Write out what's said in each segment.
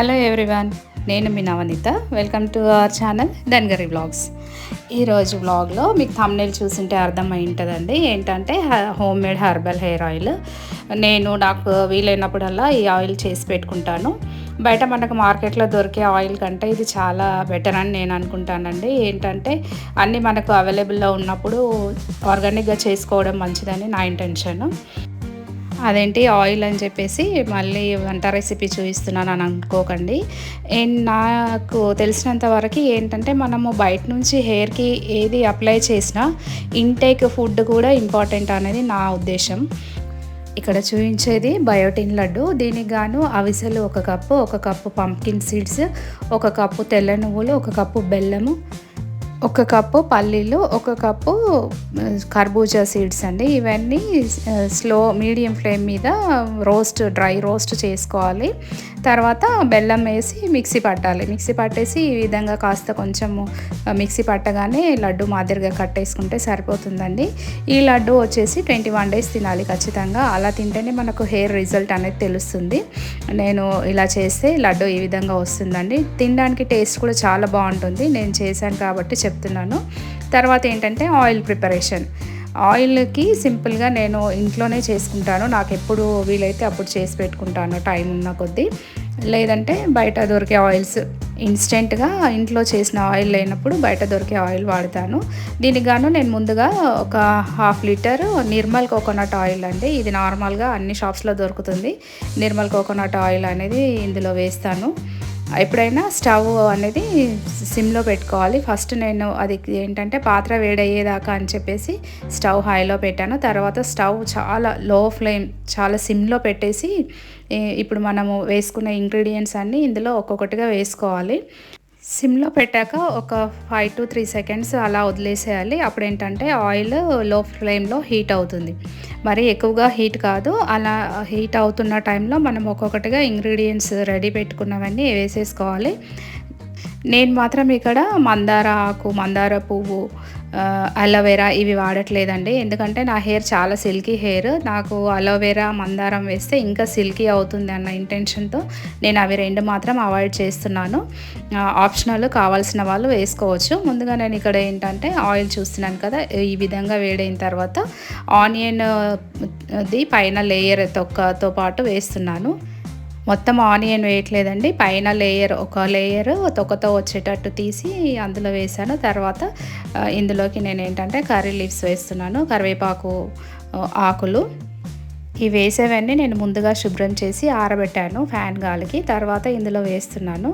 Hello everyone, నేను మీ Navaneetha. Welcome to our channel Dhangari vlogs. ఈరోజు వ్లాగ్లో మీకు థంబ్నెయిల్ చూసింటే అర్థమై ఉంటుందండి. ఏంటంటే home made herbal hair oil. నాకు వీలైనప్పుడల్లా ఈ ఆయిల్ చేసి పెట్టుకుంటాను. బయట మనకు మార్కెట్లో దొరికే ఆయిల్ కంటే ఇది చాలా బెటర్ అని నేను అనుకుంటానండి. ఏంటంటే అన్నీ మనకు అవైలబుల్లో ఉన్నప్పుడు ఆర్గానిక్గా చేసుకోవడం మంచిదని నా ఇంటెన్షన్. అదేంటి ఆయిల్ అని చెప్పేసి మళ్ళీ వంట రెసిపీ చూపిస్తున్నాను అని అనుకోకండి. నాకు తెలిసినంత వరకు ఏంటంటే మనము బయట నుంచి హెయిర్కి ఏది అప్లై చేసినా ఇంటేక్ ఫుడ్ కూడా ఇంపార్టెంట్ అనేది నా ఉద్దేశం. ఇక్కడ చూపించేది బయోటిన్ లడ్డు. దీనికి గాను అవిసెలు 1 cup, 1 cup pumpkin seeds, 1 cup తెల్ల నువ్వులు, 1 కప్పు బెల్లము, 1 కప్పు పల్లీలు, 1 కప్పు కర్బూజా సీడ్స్ అండి. ఇవన్నీ మీడియం ఫ్లేమ్ మీద డ్రై రోస్ట్ చేసుకోవాలి. తర్వాత బెల్లం వేసి మిక్సీ పట్టాలి. మిక్సీ పట్టేసి ఈ విధంగా కాస్త కొంచెము మిక్సీ పట్టగానే లడ్డు మాదిరిగా కట్టేసుకుంటే సరిపోతుందండి. ఈ లడ్డు వచ్చేసి 21 డేస్ తినాలి ఖచ్చితంగా. అలా తింటేనే మనకు హెయిర్ రిజల్ట్ అనేది తెలుస్తుంది. నేను ఇలా చేస్తే లడ్డు ఈ విధంగా వస్తుందండి. తినడానికి టేస్ట్ కూడా చాలా బాగుంటుంది. నేను చేశాను కాబట్టి చెప్తున్నాను. తర్వాత ఏంటంటే ఆయిల్ ప్రిపరేషన్. ఆయిల్కి సింపుల్గా నేను ఇంట్లోనే చేసుకుంటాను. నాకు ఎప్పుడు వీలైతే అప్పుడు చేసి పెట్టుకుంటాను టైం ఉన్న కొద్దీ. లేదంటే బయట దొరికే ఆయిల్స్ ఇన్స్టెంట్గా ఇంట్లో చేసిన ఆయిల్ లేనప్పుడు బయట దొరికే ఆయిల్ వాడతాను. దీనికి గాను నేను ముందుగా ఒక 1/2 లీటర్ నిర్మల్ కోకోనట్ ఆయిల్ అండి. ఇది నార్మల్గా అన్ని షాప్స్లో దొరుకుతుంది. నిర్మల్ కోకోనట్ ఆయిల్ అనేది ఇందులో వేస్తాను. ఎప్పుడైనా స్టవ్ అనేది సిమ్లో పెట్టుకోవాలి. ఫస్ట్ నేను అది ఏంటంటే పాత్ర వేడయ్యేదాకా అని చెప్పేసి స్టవ్ హైలో పెట్టాను. తర్వాత స్టవ్ చాలా లో ఫ్లేమ్, చాలా సిమ్లో పెట్టేసి ఇప్పుడు మనము వేసుకున్న ఇంగ్రీడియంట్స్ అన్నీ ఇందులో ఒక్కొక్కటిగా వేసుకోవాలి. సిమ్లో పెట్టాక ఒక 5 to 3 సెకండ్స్ అలా వదిలేసేయాలి. అప్పుడు ఏంటంటే ఆయిల్ లో ఫ్లేమ్లో హీట్ అవుతుంది. మరి ఎక్కువగా హీట్ కాదు. అలా హీట్ అవుతున్న టైంలో మనం ఒక్కొక్కటిగా ఇంగ్రీడియంట్స్ రెడీ పెట్టుకున్నవన్నీ వేసేసుకోవాలి. నేను మాత్రం ఇక్కడ మందార ఆకు, మందార పువ్వు, అలోవెరా ఇవి వాడట్లేదండి. ఎందుకంటే నా హెయిర్ చాలా సిల్కీ హెయిర్. నాకు అలోవెరా, మందారం వేస్తే ఇంకా సిల్కీ అవుతుంది అన్న ఇంటెన్షన్తో నేను అవి 2 మాత్రం అవాయిడ్ చేస్తున్నాను. ఆప్షనల్, కావాల్సిన వాళ్ళు వేసుకోవచ్చు. ముందుగా నేను ఇక్కడ ఏంటంటే ఆయిల్ చూస్తున్నాను కదా, ఈ విధంగా వేడైన తర్వాత ఆనియన్ది పైన లేయర్ తొక్కతో పాటు వేస్తున్నాను. మొత్తం ఆనియన్ వేయట్లేదండి. పైన ఒక లేయర్ తొక్కతో వచ్చేటట్టు తీసి అందులో వేసాను. తర్వాత ఇందులోకి నేను ఏంటంటే కర్రీ లీవ్స్ వేస్తున్నాను, కరివేపాకు ఆకులు. ఈ వేసేవన్నీ నేను ముందుగా శుభ్రం చేసి ఆరబెట్టాను ఫ్యాన్ గాలికి. తర్వాత ఇందులో వేస్తున్నాను.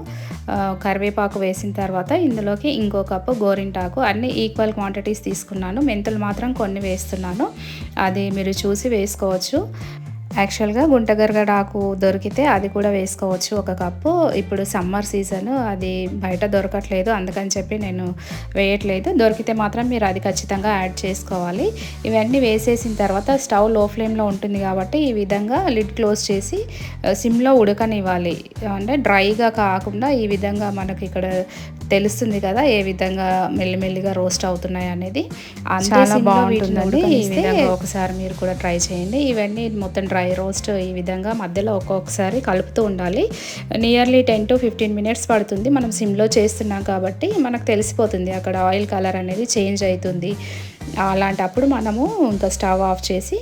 కరివేపాకు వేసిన తర్వాత ఇందులోకి ఇంకో కప్పు గోరింటాకు. అన్నీ ఈక్వల్ క్వాంటిటీస్ తీసుకున్నాను. మెంతులు మాత్రం కొన్ని వేస్తున్నాను. అది మీరు చూసి వేసుకోవచ్చు. యాక్చువల్గా గుంటగరగడాకు దొరికితే అది కూడా వేసుకోవచ్చు 1 కప్పు. ఇప్పుడు సమ్మర్ సీజన్, అది బయట దొరకట్లేదు, అందుకని చెప్పి నేను వేయట్లేదు. దొరికితే మాత్రం మీరు అది ఖచ్చితంగా యాడ్ చేసుకోవాలి. ఇవన్నీ వేసేసిన తర్వాత స్టవ్ లో ఫ్లేమ్లో ఉంటుంది కాబట్టి ఈ విధంగా లిడ్ క్లోజ్ చేసి సిమ్లో ఉడకనివ్వాలి. అంటే డ్రైగా కాకుండా ఈ విధంగా మనకి ఇక్కడ తెలుస్తుంది కదా ఏ విధంగా మెల్లిమెల్లిగా రోస్ట్ అవుతున్నాయి అనేది. చాలా బాగుంటుందండి. ఈ విధంగా ఒకసారి మీరు కూడా ట్రై చేయండి. ఇవన్నీ మొత్తం డ్రై రోస్ట్ ఈ విధంగా మధ్యలో ఒక్కొక్కసారి కలుపుతూ ఉండాలి. నియర్లీ 10 to 15 మినిట్స్ పడుతుంది. మనం సిమ్లో చేస్తున్నాం కాబట్టి మనకు తెలిసిపోతుంది అక్కడ ఆయిల్ కలర్ అనేది చేంజ్ అవుతుంది. అలాంటప్పుడు మనము ఇంకా స్టవ్ ఆఫ్ చేసి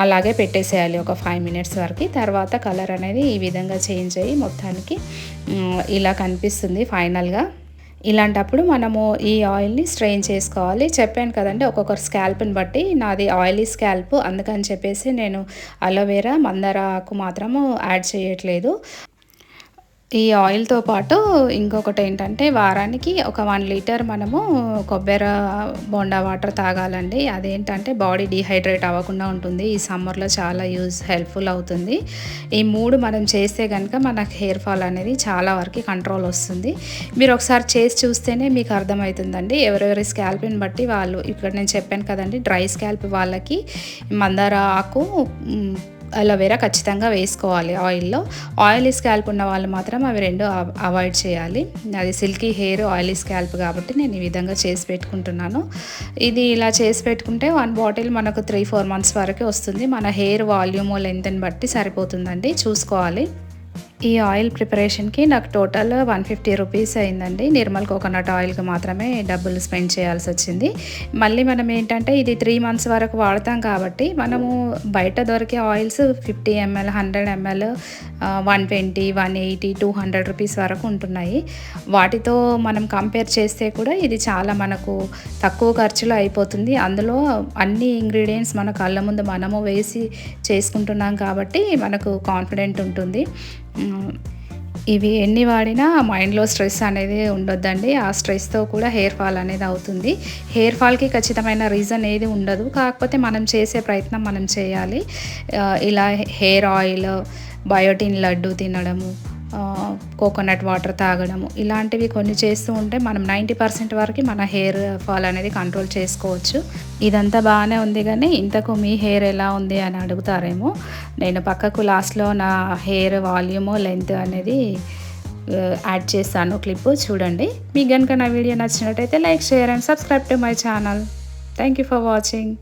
అలాగే పెట్టేసేయాలి ఒక 5 మినిట్స్ వరకు. తర్వాత కలర్ అనేది ఈ విధంగా చేంజ్ అయ్యి మొత్తానికి ఇలా కనిపిస్తుంది ఫైనల్గా. ఇలాంటప్పుడు మనము ఈ ఆయిల్ని స్ట్రెయిన్ చేసుకోవాలి. చెప్పాను కదండి, ఒక్కొక్కరు స్కాల్ప్ని బట్టి. నాది ఆయిలీ స్కాల్ప్, అందుకని చెప్పేసి నేను అలోవెరా, మందార ఆకు మాత్రము యాడ్ చేయట్లేదు. ఈ ఆయిల్తో పాటు ఇంకొకటి ఏంటంటే వారానికి ఒక 1 లీటర్ మనము కొబ్బరి బోండా వాటర్ తాగాలండి. అదేంటంటే బాడీ డీహైడ్రేట్ అవ్వకుండా ఉంటుంది. ఈ సమ్మర్లో చాలా హెల్ప్ఫుల్ అవుతుంది. ఈ 3 మనం చేస్తే కనుక మనకు హెయిర్ ఫాల్ అనేది చాలా వరకు కంట్రోల్ వస్తుంది. మీరు ఒకసారి చేసి చూస్తేనే మీకు అర్థమవుతుందండి. ఎవరెవరి స్కాల్ప్ని బట్టి వాళ్ళు. ఇక్కడ నేను చెప్పాను కదండి, డ్రై స్కాల్ప్ వాళ్ళకి మందార ఆకు, అలోవెరా ఖచ్చితంగా వేసుకోవాలి ఆయిల్లో. ఆయిలీ స్కాల్ప్ ఉన్న వాళ్ళు మాత్రం అవి 2 అవాయిడ్ చేయాలి. అది సిల్కీ హెయిర్, ఆయిలీ స్కాల్ప్ కాబట్టి నేను ఈ విధంగా చేసి పెట్టుకుంటున్నాను. ఇది ఇలా చేసి పెట్టుకుంటే 1 బాటిల్ మనకు 3-4 మంత్స్ వరకు వస్తుంది. మన హెయిర్ వాల్యూమ్, లెంత్ని బట్టి సరిపోతుందండి, చూసుకోవాలి. ఈ ఆయిల్ ప్రిపరేషన్‌కి నాకు టోటల్ 150 రూపీస్ అయిందండి. నిర్మల్ కోకోనట్ ఆయిల్‌కి మాత్రమే డబ్బులు స్పెండ్ చేయాల్సొచ్చింది. మళ్ళీ మనం ఏంటంటే ఇది 3 మంత్స్ వరకు వాడతాం కాబట్టి మనము బయట దొరికే ఆయిల్స్ 50 ఎంఎల్, 100 ఎంఎల్ 120, 180, 200 రూపీస్ వరకు ఉంటున్నాయి. వాటితో మనం కంపేర్ చేస్తే కూడా ఇది చాలా మనకు తక్కువ ఖర్చులో అయిపోతుంది. అందులో అన్ని ఇంగ్రీడియెంట్స్ మన కళ్ళ ముందు మనము వేసి చేసుకుంటున్నాం కాబట్టి మనకు కాన్ఫిడెంట్ ఉంటుంది. ఇవి ఎన్ని వాడినా మైండ్లో స్ట్రెస్ అనేది ఉండొద్దండి. ఆ స్ట్రెస్తో కూడా హెయిర్ ఫాల్ అనేది అవుతుంది. హెయిర్ ఫాల్కి ఖచ్చితమైన రీజన్ ఏది ఉండదు. కాకపోతే మనం చేసే ప్రయత్నం మనం చేయాలి. ఇలా హెయిర్ ఆయిల్, బయోటిన్ లడ్డు తినడము, కోకోనట్ వాటర్ తాగడము ఇలాంటివి కొన్ని చేస్తూ ఉంటే మనం 90% వరకు మన హెయిర్ ఫాల్ అనేది కంట్రోల్ చేసుకోవచ్చు. ఇదంతా బాగానే ఉంది కానీ ఇంతకు మీ హెయిర్ ఎలా ఉంది అని అడుగుతారేమో. నేను పక్కకు లాస్ట్లో నా హెయిర్ వాల్యూము, లెంత్ అనేది యాడ్ చేస్తాను క్లిప్ చూడండి. మీకు కనుక నా వీడియో నచ్చినట్టయితే like, share and subscribe to my channel. Thank you for watching.